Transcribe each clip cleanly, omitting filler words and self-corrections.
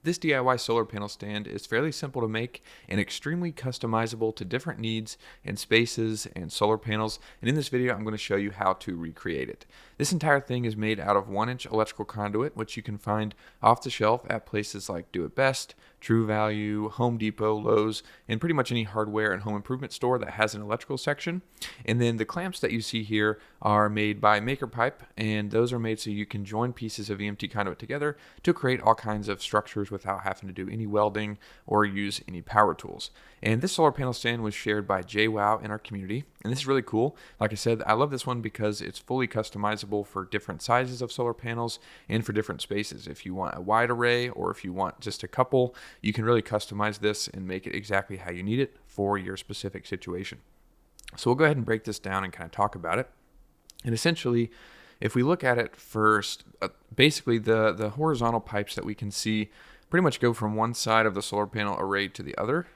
This DIY solar panel stand is fairly simple to make and extremely customizable to different needs and spaces and solar panels. And in this video, I'm going to show you how to recreate it. This entire thing is made out of 1-inch electrical conduit, which you can find off the shelf at places like Do It Best, True Value, Home Depot, Lowe's, and pretty much any hardware and home improvement store that has an electrical section. And then the clamps that you see here are made by MakerPipe, and those are made so you can join pieces of EMT conduit together to create all kinds of structures without having to do any welding or use any power tools. And this solar panel stand was shared by JWoww in our community, and this is really cool. Like I said, I love this one because it's fully customizable for different sizes of solar panels and for different spaces. If you want a wide array or if you want just a couple, you can really customize this and make it exactly how you need it for your specific situation. So we'll go ahead and break this down and kind of talk about it. And essentially, if we look at it first, basically the horizontal pipes that we can see pretty much go from one side of the solar panel array to the other.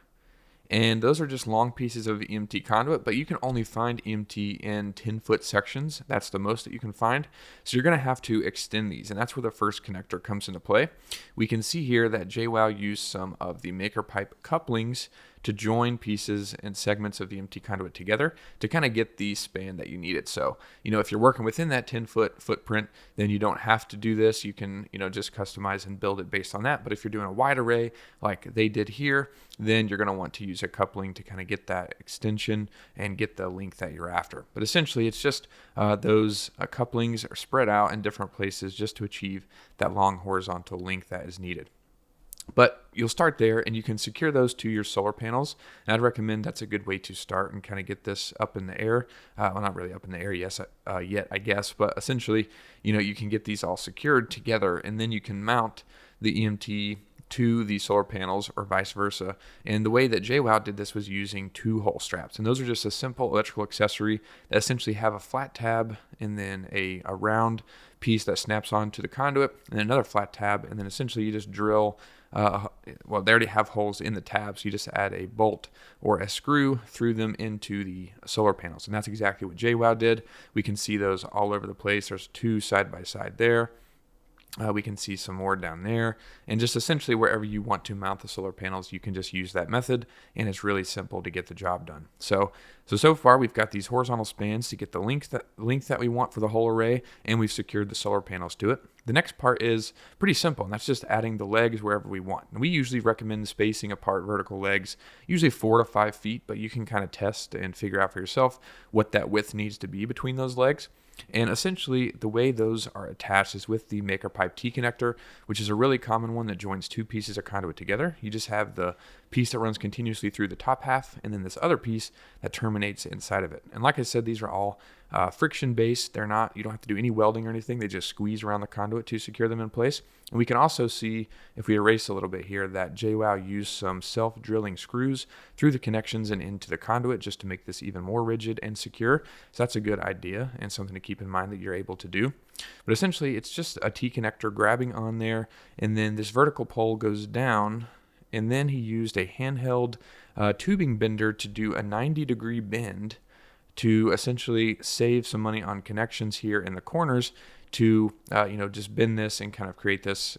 And those are just long pieces of EMT conduit, but you can only find EMT in 10-foot sections. That's the most that you can find. So you're going to have to extend these, and that's where the first connector comes into play. We can see here that JWoww used some of the MakerPipe couplings to join pieces and segments of the EMT conduit together to kind of get the span that you needed. So, if you're working within that 10-foot footprint, then you don't have to do this. You can, just customize and build it based on that. But if you're doing a wide array like they did here, then you're going to want to use a coupling to kind of get that extension and get the length that you're after. But essentially, it's just those couplings are spread out in different places just to achieve that long horizontal length that is needed. But you'll start there and you can secure those to your solar panels. And I'd recommend that's a good way to start and kind of get this up in the air. Well, not really up in the air yet, I guess, but essentially, you can get these all secured together and then you can mount the EMT to the solar panels or vice versa. And the way that JWoww did this was using 2-hole straps. And those are just a simple electrical accessory that essentially have a flat tab and then a round piece that snaps onto the conduit and another flat tab. And then essentially you just drill, they already have holes in the tabs. So you just add a bolt or a screw through them into the solar panels. And that's exactly what JWoww did. We can see those all over the place. There's 2 side by side there. We can see some more down there, and just essentially wherever you want to mount the solar panels, you can just use that method, and it's really simple to get the job done. So far we've got these horizontal spans to get the length that we want for the whole array, and we've secured the solar panels to it. The next part is pretty simple, and that's just adding the legs wherever we want. And we usually recommend spacing apart vertical legs, usually 4 to 5 feet, but you can kind of test and figure out for yourself what that width needs to be between those legs. And essentially, the way those are attached is with the MakerPipe T-connector, which is a really common one that joins 2 pieces of conduit together. You just have the piece that runs continuously through the top half, and then this other piece that terminates inside of it. And like I said, these are all friction-based. You don't have to do any welding or anything. They just squeeze around the conduit to secure them in place. And we can also see, if we erase a little bit here, that JWoww used some self-drilling screws through the connections and into the conduit just to make this even more rigid and secure. So that's a good idea and something to keep in mind that you're able to do. But essentially, it's just a T-connector grabbing on there, and then this vertical pole goes down, and then he used a handheld tubing bender to do a 90-degree bend to essentially save some money on connections here in the corners to just bend this and kind of create this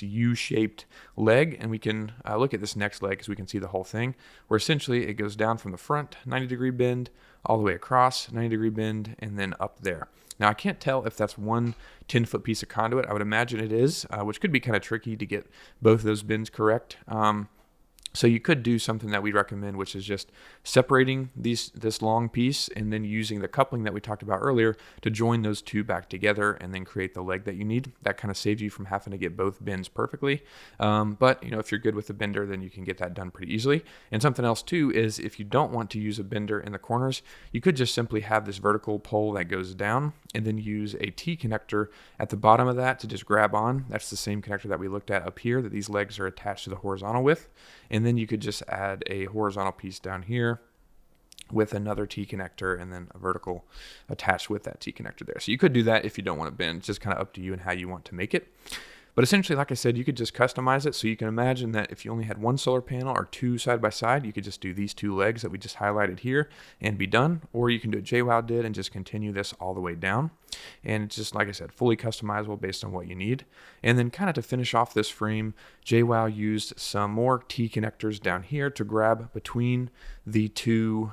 U-shaped leg. And we can look at this next leg because we can see the whole thing, where essentially it goes down from the front, 90-degree bend, all the way across, 90-degree bend, and then up there. Now, I can't tell if that's one 10-foot piece of conduit. I would imagine it is, which could be kind of tricky to get both of those bends correct. So you could do something that we recommend, which is just separating this long piece and then using the coupling that we talked about earlier to join those 2 back together and then create the leg that you need. That kind of saves you from having to get both bends perfectly. But if you're good with the bender, then you can get that done pretty easily. And something else too is if you don't want to use a bender in the corners, you could just simply have this vertical pole that goes down and then use a T-connector at the bottom of that to just grab on. That's the same connector that we looked at up here that these legs are attached to the horizontal with. And then you could just add a horizontal piece down here with another T-connector and then a vertical attached with that T-connector there. So you could do that if you don't want to bend. It's just kind of up to you and how you want to make it. But essentially, like I said, you could just customize it. So you can imagine that if you only had 1 solar panel or 2 side by side, you could just do these 2 legs that we just highlighted here and be done. Or you can do what JWoww did and just continue this all the way down. And it's just, like I said, fully customizable based on what you need. And then kind of to finish off this frame, JWoww used some more T connectors down here to grab between the two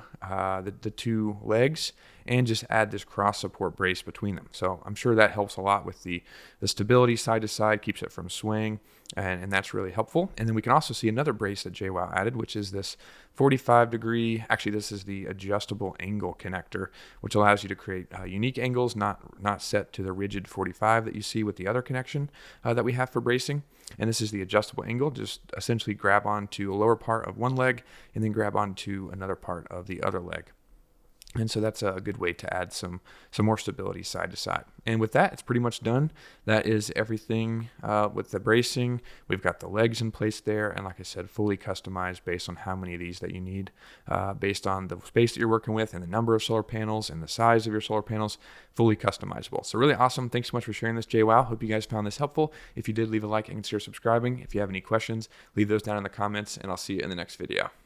legs and just add this cross support brace between them. So I'm sure that helps a lot with the stability side to side, keeps it from swaying, and that's really helpful. And then we can also see another brace that JWoww added, which is this 45 degree, actually this is the adjustable angle connector, which allows you to create unique angles, not set to the rigid 45 that you see with the other connection that we have for bracing. And this is the adjustable angle, just essentially grab onto a lower part of one leg and then grab onto another part of the other leg. And so that's a good way to add some more stability side to side. And with that, it's pretty much done. That is everything with the bracing. We've got the legs in place there. And like I said, fully customized based on how many of these that you need, based on the space that you're working with and the number of solar panels and the size of your solar panels, fully customizable. So really awesome. Thanks so much for sharing this, JWoww. Hope you guys found this helpful. If you did, leave a like and consider subscribing. If you have any questions, leave those down in the comments, and I'll see you in the next video.